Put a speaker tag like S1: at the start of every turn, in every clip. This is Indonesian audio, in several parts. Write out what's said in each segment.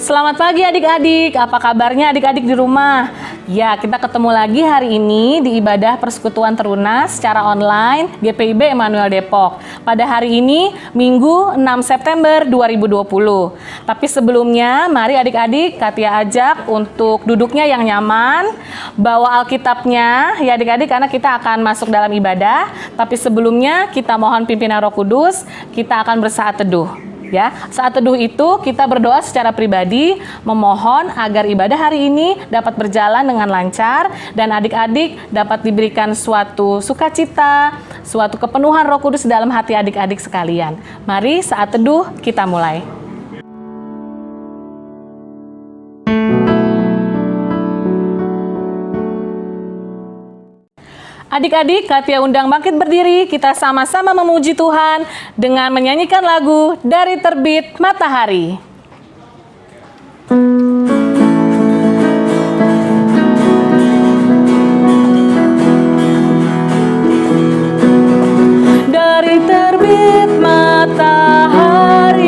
S1: Selamat pagi adik-adik, apa kabarnya adik-adik di rumah? Ya, kita ketemu lagi hari ini di ibadah persekutuan teruna secara online GPIB Emmanuel Depok. Pada hari ini, Minggu 6 September 2020. Tapi sebelumnya, mari adik-adik Katia ajak untuk duduknya yang nyaman, bawa Alkitabnya ya adik-adik karena kita akan masuk dalam ibadah. Tapi sebelumnya kita mohon pimpinan Roh Kudus, kita akan bersaat teduh. Ya, saat teduh itu kita berdoa secara pribadi, memohon agar ibadah hari ini dapat berjalan dengan lancar dan adik-adik dapat diberikan suatu sukacita, suatu kepenuhan Roh Kudus dalam hati adik-adik sekalian. Mari saat teduh kita mulai. Adik-adik, Katia undang bangkit berdiri, kita sama-sama memuji Tuhan dengan menyanyikan lagu Dari Terbit Matahari. Dari terbit matahari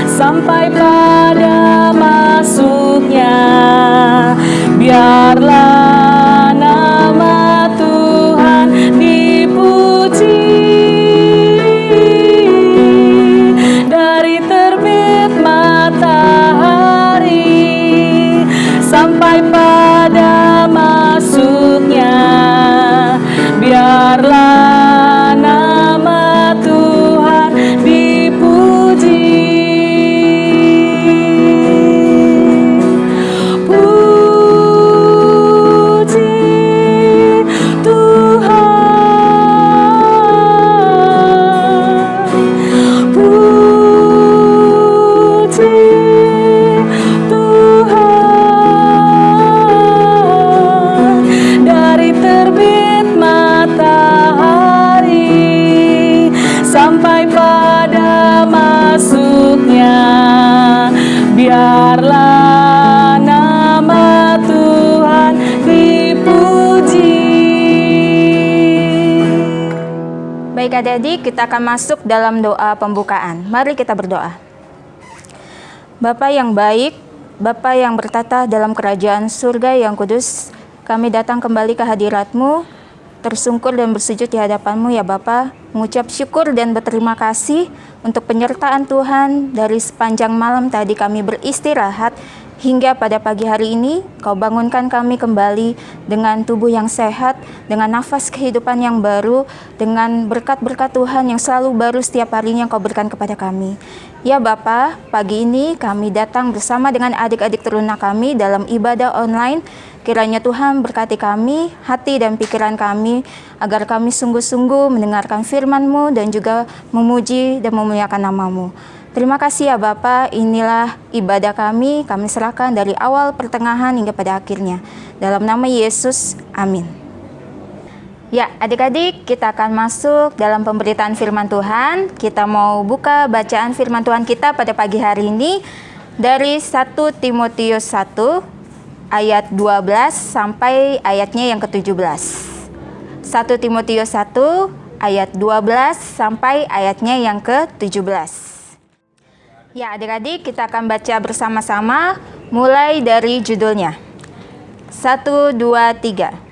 S1: sampai pada masuknya, biarlah sampai pada masuknya, biarlah nama Tuhan dipuji. Puji Tuhan, puji sampai pada masuknya, biarlah nama Tuhan dipuji.
S2: Baik adik-adik, kita akan masuk dalam doa pembukaan. Mari kita berdoa. Bapa yang baik, Bapa yang bertata dalam kerajaan surga yang kudus, kami datang kembali ke hadirat-Mu, tersungkur dan bersujud di hadapan-Mu ya Bapa, mengucap syukur dan berterima kasih untuk penyertaan Tuhan dari sepanjang malam tadi kami beristirahat hingga pada pagi hari ini Kau bangunkan kami kembali dengan tubuh yang sehat, dengan nafas kehidupan yang baru, dengan berkat-berkat Tuhan yang selalu baru setiap harinya Kau berikan kepada kami. Ya Bapa, pagi ini kami datang bersama dengan adik-adik teruna kami dalam ibadah online. Kiranya Tuhan berkati kami, hati dan pikiran kami, agar kami sungguh-sungguh mendengarkan firman-Mu dan juga memuji dan memuliakan nama-Mu. Terima kasih ya Bapa, inilah ibadah kami serahkan dari awal, pertengahan hingga pada akhirnya. Dalam nama Yesus, amin. Ya, adik-adik, kita akan masuk dalam pemberitaan firman Tuhan. Kita mau buka bacaan firman Tuhan kita pada pagi hari ini dari 1 Timotius 1 ayat 12 sampai ayatnya yang ke-17. 1 Timotius 1 ayat 12 sampai ayatnya yang ke-17. Ya, adik-adik, kita akan baca bersama-sama mulai dari judulnya. 1, 2, 3.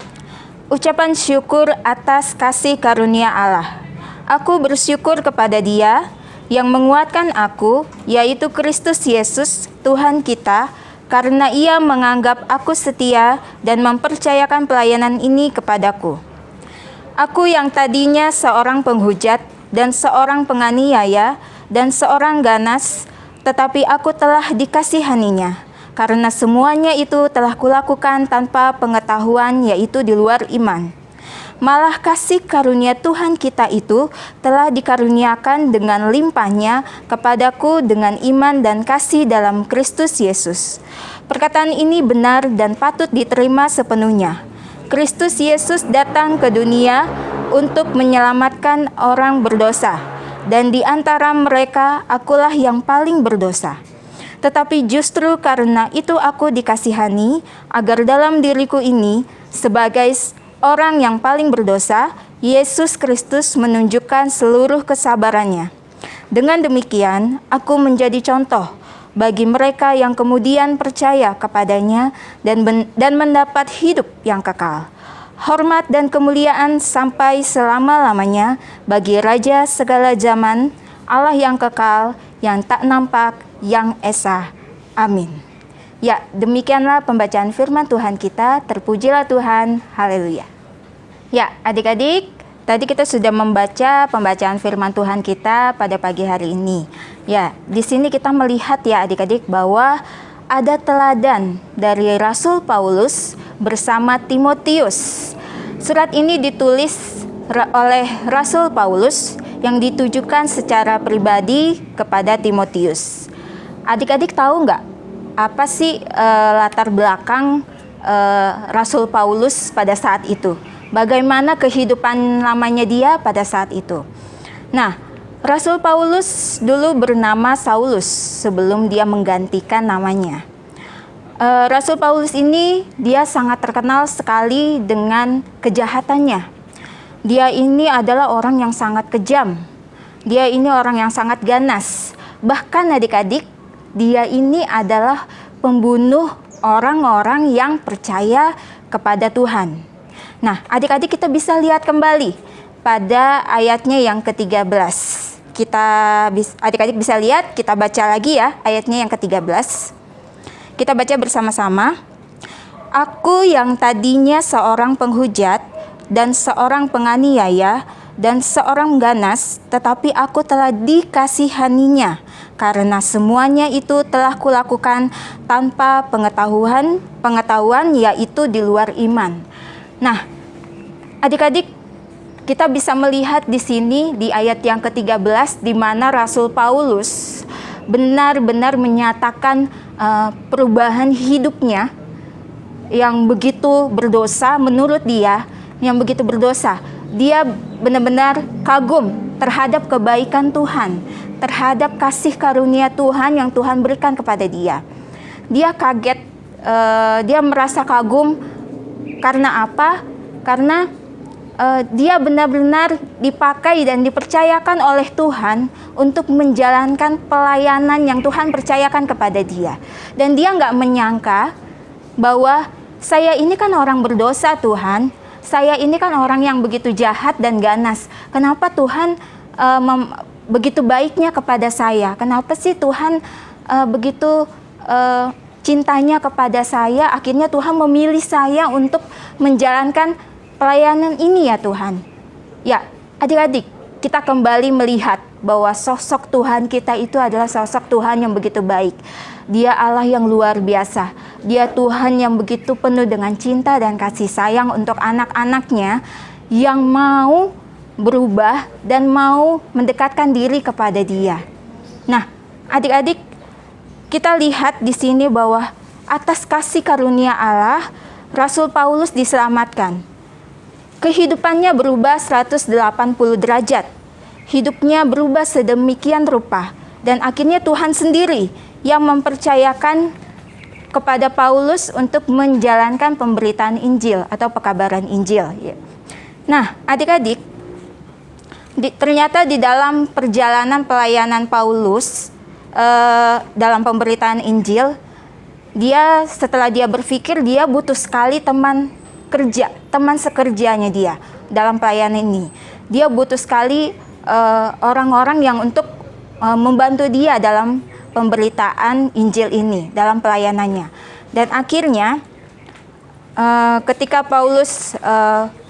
S2: Ucapan syukur atas kasih karunia Allah. Aku bersyukur kepada Dia yang menguatkan aku, yaitu Kristus Yesus, Tuhan kita, karena Ia menganggap aku setia dan mempercayakan pelayanan ini kepadaku. Aku yang tadinya seorang penghujat dan seorang penganiaya dan seorang ganas, tetapi aku telah dikasihaninya, karena semuanya itu telah kulakukan tanpa pengetahuan, yaitu di luar iman. Malah kasih karunia Tuhan kita itu telah dikaruniakan dengan limpahnya kepadaku dengan iman dan kasih dalam Kristus Yesus. Perkataan ini benar dan patut diterima sepenuhnya. Kristus Yesus datang ke dunia untuk menyelamatkan orang berdosa, dan di antara mereka akulah yang paling berdosa. Tetapi justru karena itu aku dikasihani, agar dalam diriku ini, sebagai orang yang paling berdosa, Yesus Kristus menunjukkan seluruh kesabarannya. Dengan demikian, aku menjadi contoh bagi mereka yang kemudian percaya kepadanya dan mendapat hidup yang kekal. Hormat dan kemuliaan sampai selama-lamanya bagi Raja segala zaman, Allah yang kekal, yang tak nampak, yang esa. Amin. Ya, demikianlah pembacaan firman Tuhan kita. Terpujilah Tuhan. Haleluya. Ya, adik-adik, tadi kita sudah membaca pembacaan firman Tuhan kita pada pagi hari ini. Ya, di sini kita melihat ya adik-adik bahwa ada teladan dari Rasul Paulus bersama Timotius. Surat ini ditulis oleh Rasul Paulus yang ditujukan secara pribadi kepada Timotius. Adik-adik tahu nggak apa sih latar belakang Rasul Paulus pada saat itu? Bagaimana kehidupan lamanya dia pada saat itu? Nah, Rasul Paulus dulu bernama Saulus sebelum dia menggantikan namanya. Rasul Paulus ini dia sangat terkenal sekali dengan kejahatannya. Dia ini adalah orang yang sangat kejam. Dia ini orang yang sangat ganas. Bahkan adik-adik, dia ini adalah pembunuh orang-orang yang percaya kepada Tuhan. Nah, adik-adik kita bisa lihat kembali pada ayatnya yang ke-13. Adik-adik bisa lihat, kita baca lagi ya ayatnya yang ke-13. Kita baca bersama-sama. Aku yang tadinya seorang penghujat dan seorang penganiaya dan seorang ganas, tetapi aku telah dikasihaninya, karena semuanya itu telah kulakukan tanpa pengetahuan yaitu di luar iman. Nah, adik-adik, kita bisa melihat di sini di ayat yang ke-13 di mana Rasul Paulus benar-benar menyatakan perubahan hidupnya yang begitu berdosa menurut dia, yang begitu berdosa. Dia benar-benar kagum terhadap kebaikan Tuhan, terhadap kasih karunia Tuhan yang Tuhan berikan kepada dia. Dia kaget, dia merasa kagum. Karena apa? Karena dia benar-benar dipakai dan dipercayakan oleh Tuhan untuk menjalankan pelayanan yang Tuhan percayakan kepada dia. Dan dia nggak menyangka bahwa saya ini kan orang berdosa Tuhan, saya ini kan orang yang begitu jahat dan ganas. Kenapa Tuhan begitu baiknya kepada saya? Kenapa sih Tuhan begitu cintanya kepada saya? Akhirnya Tuhan memilih saya untuk menjalankan pelayanan ini ya Tuhan. Ya, adik-adik, kita kembali melihat bahwa sosok Tuhan kita itu adalah sosok Tuhan yang begitu baik. Dia Allah yang luar biasa. Dia Tuhan yang begitu penuh dengan cinta dan kasih sayang untuk anak-anaknya yang mau berubah dan mau mendekatkan diri kepada Dia. Nah, adik-adik, kita lihat di sini bahwa atas kasih karunia Allah, Rasul Paulus diselamatkan. Kehidupannya berubah 180 derajat. Hidupnya berubah sedemikian rupa. Dan akhirnya Tuhan sendiri yang mempercayakan kepada Paulus untuk menjalankan pemberitaan Injil atau pekabaran Injil. Nah, adik-adik, ternyata di dalam perjalanan pelayanan Paulus dalam pemberitaan Injil, setelah dia berpikir dia butuh sekali teman sekerjanya dia dalam pelayanan ini. Dia butuh sekali orang-orang yang untuk membantu dia dalam pemberitaan Injil ini, dalam pelayanannya. Dan akhirnya ketika Paulus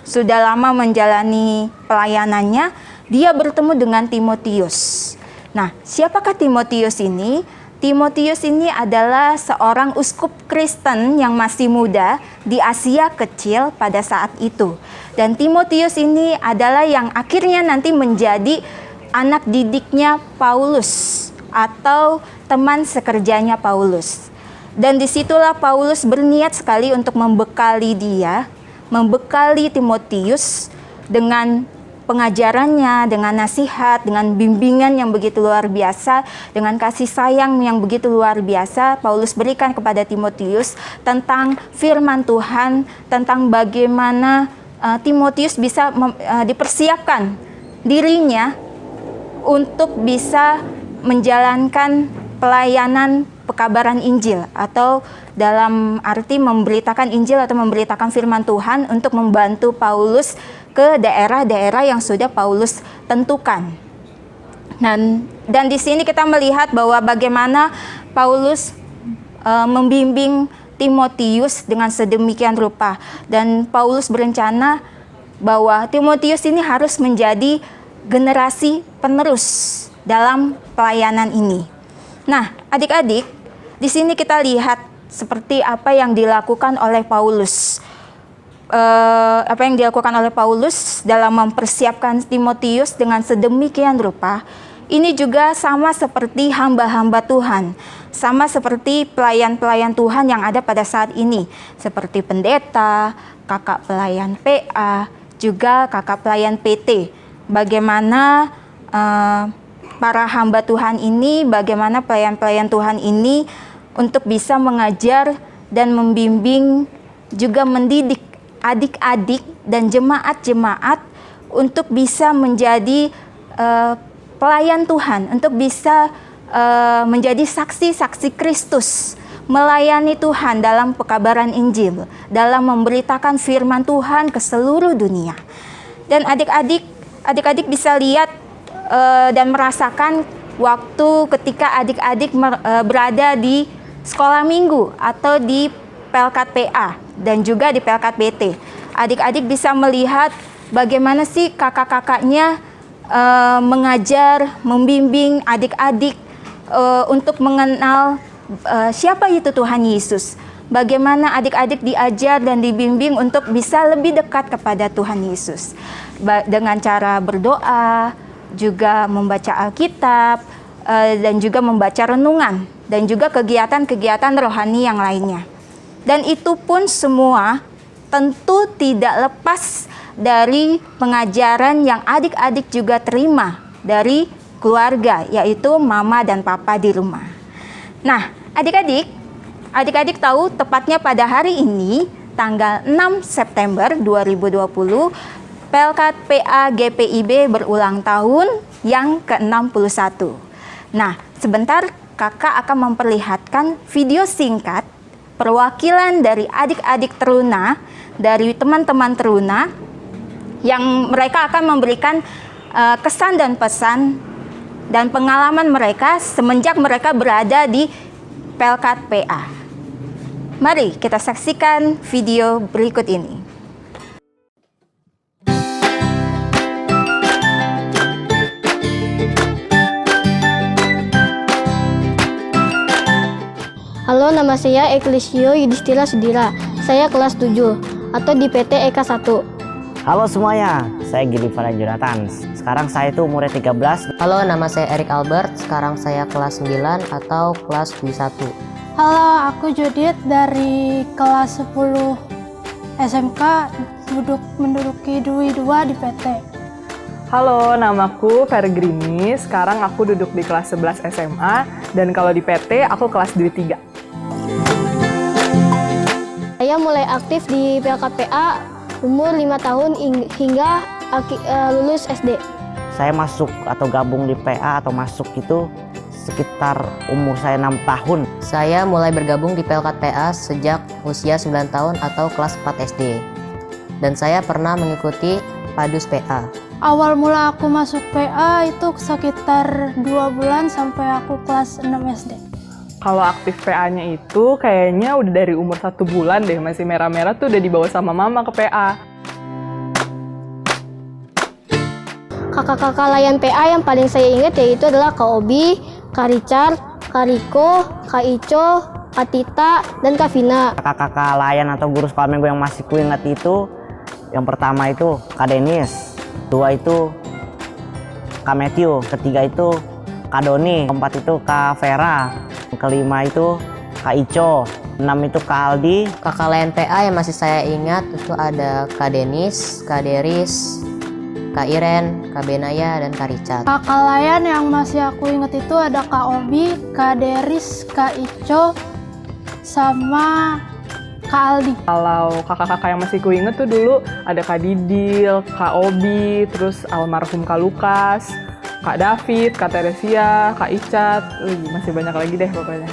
S2: sudah lama menjalani pelayanannya, dia bertemu dengan Timotius. Nah, siapakah Timotius ini? Timotius ini adalah seorang uskup Kristen yang masih muda di Asia Kecil pada saat itu. Dan Timotius ini adalah yang akhirnya nanti menjadi anak didiknya Paulus atau teman sekerjanya Paulus. Dan disitulah Paulus berniat sekali untuk membekali Timotius dengan pengajarannya, dengan nasihat, dengan bimbingan yang begitu luar biasa, dengan kasih sayang yang begitu luar biasa. Paulus berikan kepada Timotius tentang firman Tuhan, tentang bagaimana Timotius bisa dipersiapkan dirinya untuk bisa menjalankan pelayanan pekabaran Injil, atau dalam arti memberitakan Injil atau memberitakan firman Tuhan untuk membantu Paulus ke daerah-daerah yang sudah Paulus tentukan. Dan di sini kita melihat bahwa bagaimana Paulus membimbing Timotius dengan sedemikian rupa, dan Paulus berencana bahwa Timotius ini harus menjadi generasi penerus dalam pelayanan ini. Nah, adik-adik, di sini kita lihat seperti apa yang dilakukan oleh Paulus. Apa yang dilakukan oleh Paulus dalam mempersiapkan Timotius dengan sedemikian rupa. Ini juga sama seperti hamba-hamba Tuhan, sama seperti pelayan-pelayan Tuhan yang ada pada saat ini, seperti pendeta, kakak pelayan PA, juga kakak pelayan PT. Bagaimana para hamba Tuhan ini, bagaimana pelayan-pelayan Tuhan ini untuk bisa mengajar dan membimbing, juga mendidik adik-adik dan jemaat-jemaat untuk bisa menjadi pelayan Tuhan, untuk bisa menjadi saksi-saksi Kristus, melayani Tuhan dalam pekabaran Injil, dalam memberitakan firman Tuhan ke seluruh dunia. Dan adik-adik bisa lihat dan merasakan waktu ketika adik-adik berada di sekolah minggu atau di Pelkat PA dan juga di Pelkat BT. Adik-adik bisa melihat bagaimana sih kakak-kakaknya mengajar, membimbing adik-adik untuk mengenal siapa itu Tuhan Yesus. Bagaimana adik-adik diajar dan dibimbing untuk bisa lebih dekat kepada Tuhan Yesus. Dengan cara berdoa, juga membaca Alkitab, dan juga membaca renungan, dan juga kegiatan-kegiatan rohani yang lainnya. Dan itu pun semua tentu tidak lepas dari pengajaran yang adik-adik juga terima dari keluarga, yaitu mama dan papa di rumah. Nah, adik-adik tahu tepatnya pada hari ini, tanggal 6 September 2020, Pelkat PA GPIB berulang tahun yang ke-61. Nah, sebentar kakak akan memperlihatkan video singkat perwakilan dari adik-adik teruna, dari teman-teman teruna, yang mereka akan memberikan kesan dan pesan dan pengalaman mereka semenjak mereka berada di Pelkat PA. Mari kita saksikan video berikut ini.
S3: Halo, nama saya Eklisio Yudhistira Sudira. Saya kelas 7 atau di PT EK 1.
S4: Halo semuanya, saya Gili Farhan Jonathan. Sekarang saya itu umurnya 13.
S5: Halo, nama saya Erik Albert. Sekarang saya kelas 9 atau kelas Q1.
S3: Halo, aku Judith dari kelas 10 SMK menduduki Dwi 2 di PT.
S1: Halo, namaku Vergrini. Sekarang aku duduk di kelas 11 SMA dan kalau di PT aku kelas Dwi 3.
S3: Saya mulai aktif di PLKPA umur 5 tahun hingga lulus SD.
S4: Saya masuk atau gabung di PA atau masuk itu sekitar umur saya 6 tahun.
S5: Saya mulai bergabung di Pelkat PA sejak usia 9 tahun atau kelas 4 SD. Dan saya pernah mengikuti Padus PA.
S3: Awal mula aku masuk PA itu sekitar 2 bulan sampai aku kelas 6 SD.
S1: Kalau aktif PA-nya itu kayaknya udah dari umur 1 bulan deh, masih merah-merah tuh udah dibawa sama mama ke PA.
S3: Kakak-kakak layan PA yang paling saya ingat yaitu adalah Kak Obi, Kak Richard, Kak Riko, Kak Ico, Kak Tita, dan Kak Vina.
S4: Kakak-kakak layan atau guru sekolah minggu yang masih ku ingat itu, yang pertama itu Kak Denis, kedua itu Kak Matthew, ketiga itu Kak Doni, keempat itu Kak Vera, kelima itu Kak Ico, 6 itu Kak Aldi.
S5: Kakak lain PA yang masih saya ingat itu ada Kak Denis, Kak Deris, Kak Iren, Kak Benaya, dan Kak Richard.
S3: Kakak layan yang masih aku ingat itu ada Kak Obi, Kak Deris, Kak Ico, sama Kak Aldi.
S1: Kalau kakak-kakak yang masih ku inget tuh dulu ada Kak Didil, Kak Obi, terus almarhum Kak Lukas, Kak David, Kak Teresia, Kak Icat, masih banyak lagi deh pokoknya.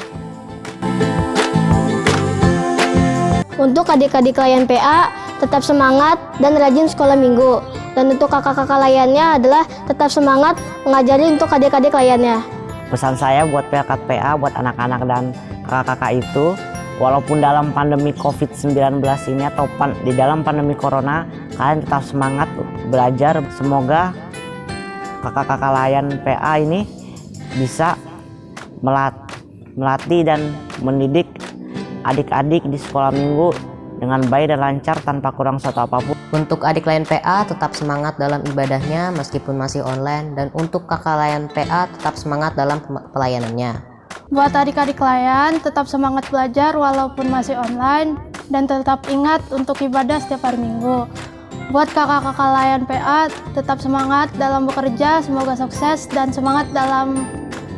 S6: Untuk adik-adik layan PA, tetap semangat dan rajin sekolah minggu. Dan untuk kakak-kakak layannya adalah tetap semangat mengajari untuk adik-adik layannya.
S4: Pesan saya buat pelkat PA, buat anak-anak dan kakak-kakak itu, walaupun dalam pandemi COVID-19 ini atau di dalam pandemi Corona, kalian tetap semangat belajar. Semoga kakak-kakak layan PA ini bisa melatih dan mendidik adik-adik di sekolah minggu dengan baik dan lancar tanpa kurang satu apapun.
S5: Untuk adik layan PA tetap semangat dalam ibadahnya meskipun masih online, dan untuk kakak layan PA tetap semangat dalam pelayanannya.
S3: Buat adik-adik layan, tetap semangat belajar walaupun masih online dan tetap ingat untuk ibadah setiap hari Minggu. Buat kakak-kakak layan PA, tetap semangat dalam bekerja, semoga sukses dan semangat dalam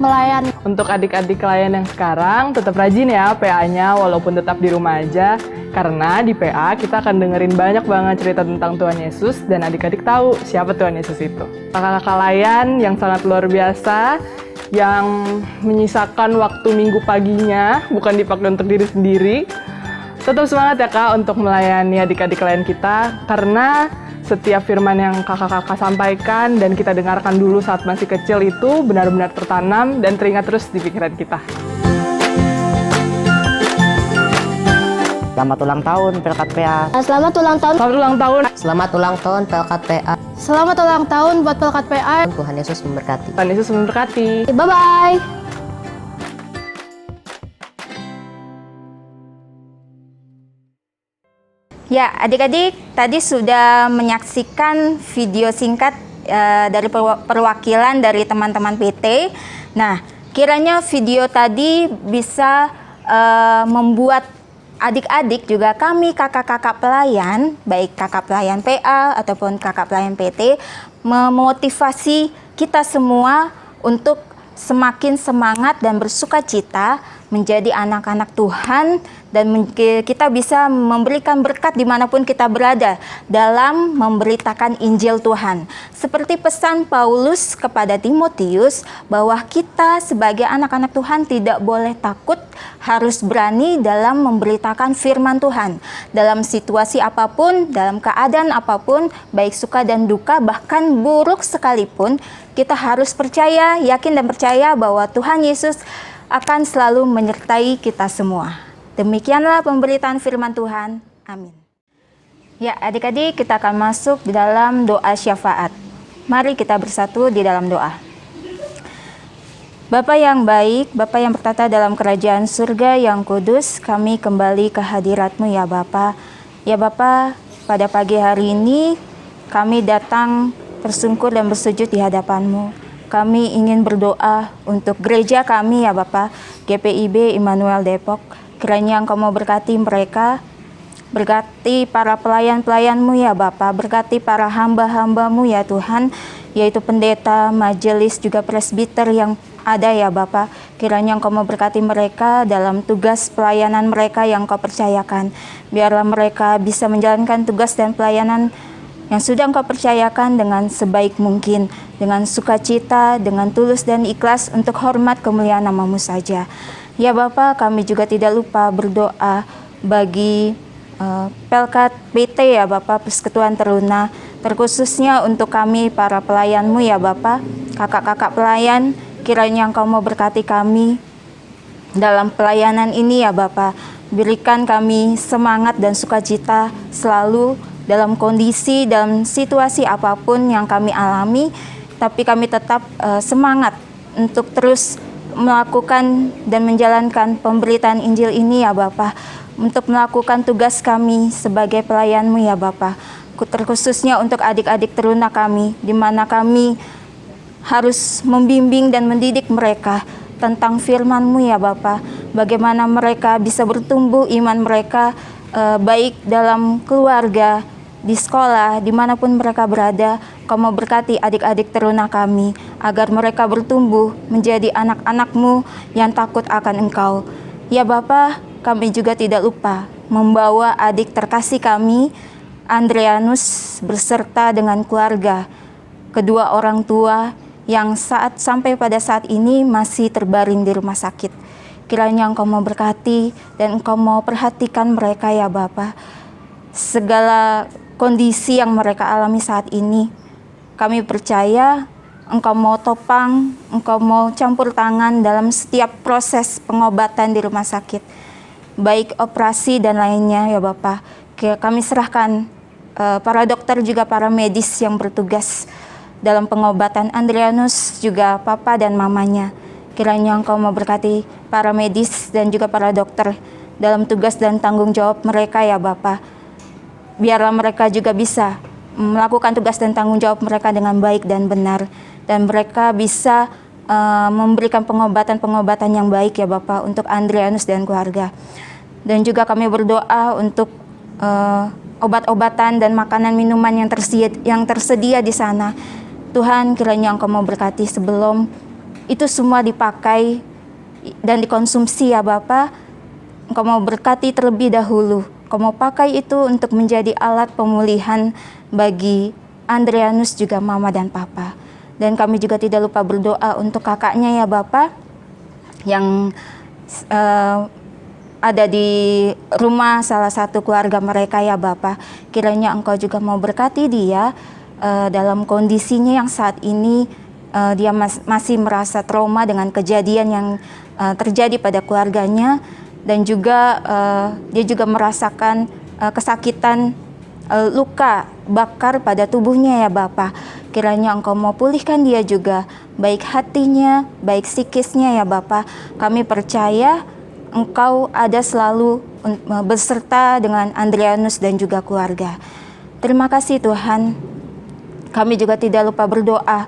S3: melayani.
S1: Untuk adik-adik layan yang sekarang, tetap rajin ya PA-nya walaupun tetap di rumah aja. Karena di PA kita akan dengerin banyak banget cerita tentang Tuhan Yesus dan adik-adik tahu siapa Tuhan Yesus itu. Kakak-kakak layan yang sangat luar biasa, yang menyisakan waktu minggu paginya bukan dipakai untuk diri sendiri. Tetap semangat ya Kak untuk melayani adik-adik layan kita, karena setiap firman yang kakak-kakak sampaikan dan kita dengarkan dulu saat masih kecil itu benar-benar tertanam dan teringat terus di pikiran kita.
S4: Selamat ulang tahun pelkat PA.
S6: Selamat ulang tahun.
S1: Selamat ulang tahun.
S5: Selamat ulang tahun pelkat PA.
S3: Selamat ulang tahun buat pelkat PA.
S5: Tuhan Yesus memberkati.
S1: Tuhan Yesus memberkati.
S6: Bye-bye.
S2: Ya, adik-adik tadi sudah menyaksikan video singkat dari perwakilan dari teman-teman PT. Nah, kiranya video tadi bisa membuat adik-adik juga kami kakak-kakak pelayan, baik kakak pelayan PA ataupun kakak pelayan PT, memotivasi kita semua untuk semakin semangat dan bersukacita menjadi anak-anak Tuhan, dan kita bisa memberikan berkat dimanapun kita berada dalam memberitakan Injil Tuhan. Seperti pesan Paulus kepada Timotius bahwa kita sebagai anak-anak Tuhan tidak boleh takut, harus berani dalam memberitakan firman Tuhan. Dalam situasi apapun, dalam keadaan apapun, baik suka dan duka, bahkan buruk sekalipun, kita harus percaya, yakin dan percaya bahwa Tuhan Yesus akan selalu menyertai kita semua. Demikianlah pemberitaan firman Tuhan. Amin. Ya, adik-adik, kita akan masuk di dalam doa syafaat. Mari kita bersatu di dalam doa. Bapa yang baik, Bapa yang bertata dalam kerajaan surga yang kudus, kami kembali ke hadirat-Mu ya Bapa. Ya Bapa, pada pagi hari ini kami datang tersungkur dan bersujud di hadapan-Mu. Kami ingin berdoa untuk gereja kami ya Bapa, GPIB Immanuel Depok. Kiranya Engkau mau berkati mereka, berkati para pelayan-pelayan-Mu ya Bapa, berkati para hamba-hamba-Mu ya Tuhan, yaitu pendeta, majelis, juga presbiter yang ada ya Bapa. Kiranya Engkau mau berkati mereka dalam tugas pelayanan mereka yang Engkau percayakan. Biarlah mereka bisa menjalankan tugas dan pelayanan yang sudah Engkau percayakan dengan sebaik mungkin, dengan sukacita, dengan tulus dan ikhlas untuk hormat kemuliaan nama-Mu saja. Ya Bapa, kami juga tidak lupa berdoa bagi Pelkat PT ya Bapa, Persekutuan Teruna, terkhususnya untuk kami para pelayan-Mu ya Bapa, kakak-kakak pelayan, kiranya Engkau mau berkati kami dalam pelayanan ini ya Bapa. Berikan kami semangat dan sukacita selalu dalam kondisi, dalam situasi apapun yang kami alami, tapi kami tetap semangat untuk terus melakukan dan menjalankan pemberitaan Injil ini ya Bapa, untuk melakukan tugas kami sebagai pelayan-Mu ya Bapa, terkhususnya untuk adik-adik teruna kami, di mana kami harus membimbing dan mendidik mereka tentang firman-Mu ya Bapa, bagaimana mereka bisa bertumbuh iman mereka, baik dalam keluarga, di sekolah, dimanapun mereka berada. Kau mau berkati adik-adik teruna kami, agar mereka bertumbuh menjadi anak-anak-Mu yang takut akan Engkau. Ya Bapa, kami juga tidak lupa membawa adik terkasih kami, Andreanus, beserta dengan keluarga, kedua orang tua yang sampai pada saat ini masih terbaring di rumah sakit. kiranya Engkau mau berkati dan Engkau mau perhatikan mereka ya Bapa. Segala kondisi yang mereka alami saat ini, kami percaya Engkau mau topang, Engkau mau campur tangan dalam setiap proses pengobatan di rumah sakit, baik operasi dan lainnya ya Bapa. Kami serahkan para dokter juga para medis yang bertugas dalam pengobatan Andrianus, juga papa dan mamanya. Kiranya Engkau mau berkati para medis dan juga para dokter dalam tugas dan tanggung jawab mereka ya Bapa. Biarlah mereka juga bisa melakukan tugas dan tanggung jawab mereka dengan baik dan benar, dan mereka bisa memberikan pengobatan-pengobatan yang baik ya Bapa untuk Andrianus dan keluarga. Dan juga kami berdoa untuk obat-obatan dan makanan minuman yang tersedia di sana. Tuhan, kiranya Engkau mau berkati sebelum itu semua dipakai dan dikonsumsi ya Bapa. Engkau mau berkati terlebih dahulu. Engkau mau pakai itu untuk menjadi alat pemulihan bagi Andrianus juga mama dan papa. Dan kami juga tidak lupa berdoa untuk kakaknya ya Bapa, yang ada di rumah salah satu keluarga mereka ya Bapa. Kiranya Engkau juga mau berkati dia dalam kondisinya yang saat ini dia masih merasa trauma dengan kejadian yang terjadi pada keluarganya, dan juga dia juga merasakan kesakitan luka bakar pada tubuhnya ya Bapa. Kiranya Engkau mau pulihkan dia juga, baik hatinya, baik psikisnya ya Bapa. Kami percaya Engkau ada selalu beserta dengan Andrianus dan juga keluarga. Terima kasih Tuhan. Kami juga tidak lupa berdoa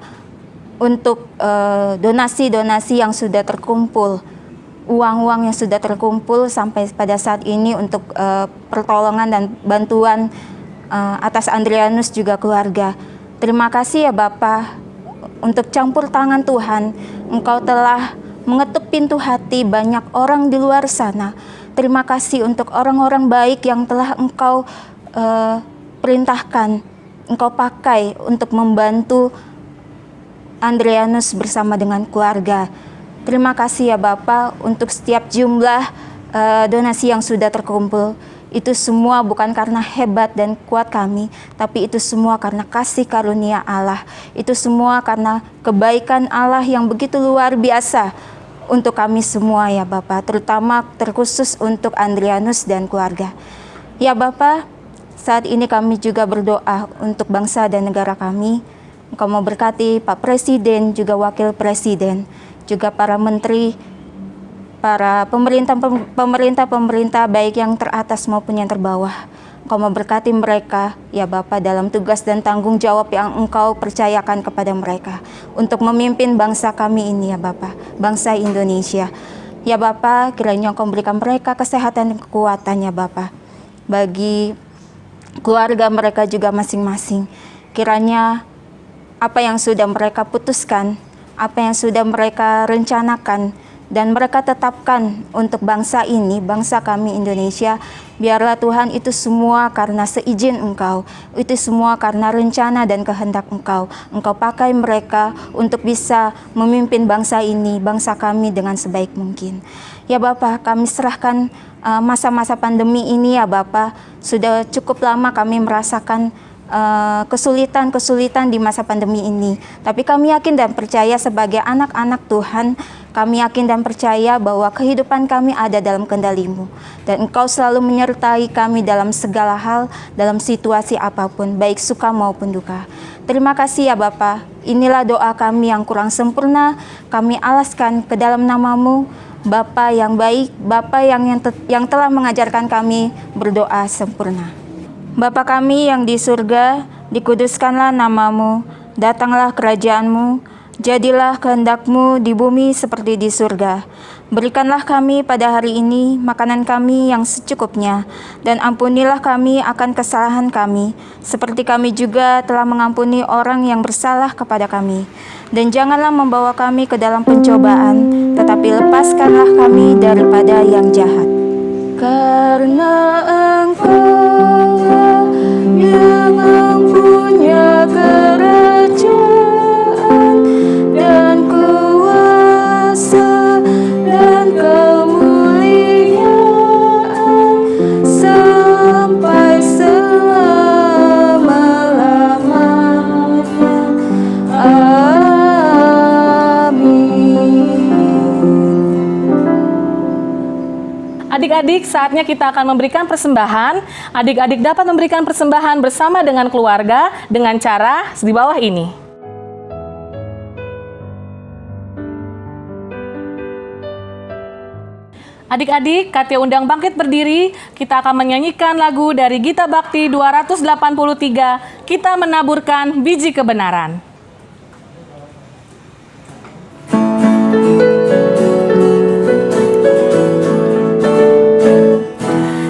S2: untuk donasi-donasi yang sudah terkumpul, uang-uang yang sudah terkumpul sampai pada saat ini untuk pertolongan dan bantuan atas Andrianus juga keluarga. Terima kasih ya Bapa untuk campur tangan Tuhan. Engkau telah mengetuk pintu hati banyak orang di luar sana. Terima kasih untuk orang-orang baik yang telah Engkau perintahkan, Engkau pakai untuk membantu Andrianus bersama dengan keluarga. Terima kasih ya Bapa untuk setiap jumlah donasi yang sudah terkumpul. Itu semua bukan karena hebat dan kuat kami, tapi itu semua karena kasih karunia Allah. Itu semua karena kebaikan Allah yang begitu luar biasa untuk kami semua ya Bapa, terutama terkhusus untuk Andrianus dan keluarga. Ya Bapa, saat ini kami juga berdoa untuk bangsa dan negara kami. Engkau mau berkati Pak Presiden, juga Wakil Presiden, juga para menteri, para pemerintah baik yang teratas maupun yang terbawah. Engkau mau berkati mereka ya Bapa dalam tugas dan tanggung jawab yang Engkau percayakan kepada mereka untuk memimpin bangsa kami ini ya Bapa, bangsa Indonesia. Ya Bapa, kiranya Engkau berikan mereka kesehatan dan kekuatan ya Bapa. Bagi keluarga mereka juga masing-masing, kiranya apa yang sudah mereka putuskan, apa yang sudah mereka rencanakan dan mereka tetapkan untuk bangsa ini, bangsa kami Indonesia, biarlah Tuhan itu semua karena seizin Engkau, itu semua karena rencana dan kehendak Engkau. Engkau pakai mereka untuk bisa memimpin bangsa ini, bangsa kami dengan sebaik mungkin. Ya Bapa, kami serahkan masa-masa pandemi ini ya Bapa. Sudah cukup lama kami merasakan kesulitan-kesulitan di masa pandemi ini. Tapi kami yakin dan percaya sebagai anak-anak Tuhan, kami yakin dan percaya bahwa kehidupan kami ada dalam kendali-Mu. Dan Engkau selalu menyertai kami dalam segala hal, dalam situasi apapun, baik suka maupun duka. Terima kasih ya Bapa. Inilah doa kami yang kurang sempurna, kami alaskan ke dalam nama-Mu, Bapa yang baik, Bapa yang telah mengajarkan kami berdoa sempurna. Bapa kami yang di surga, dikuduskanlah nama-Mu, datanglah kerajaan-Mu, jadilah kehendak-Mu di bumi seperti di surga. Berikanlah kami pada hari ini makanan kami yang secukupnya, dan ampunilah kami akan kesalahan kami, seperti kami juga telah mengampuni orang yang bersalah kepada kami. Dan janganlah membawa kami ke dalam pencobaan, tetapi lepaskanlah kami daripada yang jahat. Karena Engkau yang mempunyai kerajaan dan kuasa dan kemuliaan
S1: adik-adik, saatnya kita akan memberikan persembahan. Adik-adik dapat memberikan persembahan bersama dengan keluarga dengan cara di bawah ini. Adik-adik, Katia undang bangkit berdiri. Kita akan menyanyikan lagu dari Gita Bakti 283, Kita Menaburkan Biji Kebenaran.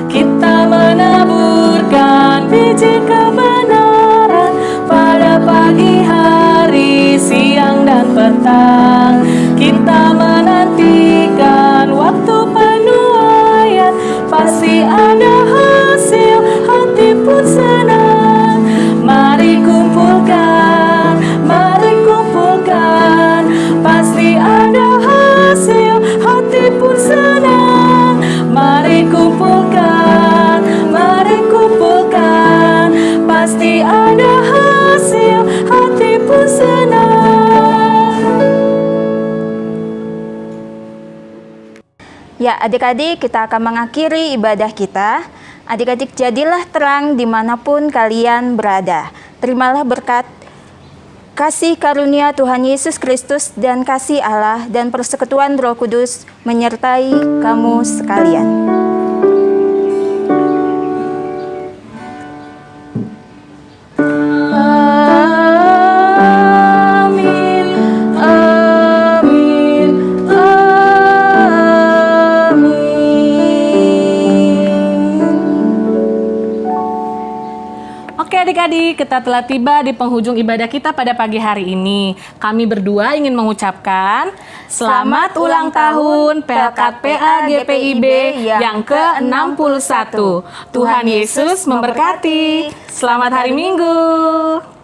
S1: Kita menaburkan biji kebenaran pada pagi hari, siang dan petang. Kita menantikan waktu penuaian, pasti ada hasil, hati pun senang. Mari kumpulkan, pasti ada hasil, hati pun senang. Mari kumpulkan, pasti ada hasil, hati pun senang.
S2: Ya, adik-adik, kita akan mengakhiri ibadah kita. Adik-adik, jadilah terang dimanapun kalian berada. Terimalah berkat kasih karunia Tuhan Yesus Kristus dan kasih Allah dan persekutuan Roh Kudus menyertai kamu sekalian.
S1: Amin, amin, amin. Oke adik-adik, kita telah tiba di penghujung ibadah kita pada pagi hari ini. Kami berdua ingin mengucapkan selamat ulang tahun Pelkat PA GPIB yang ke-61. Tuhan Yesus memberkati. Selamat hari Minggu.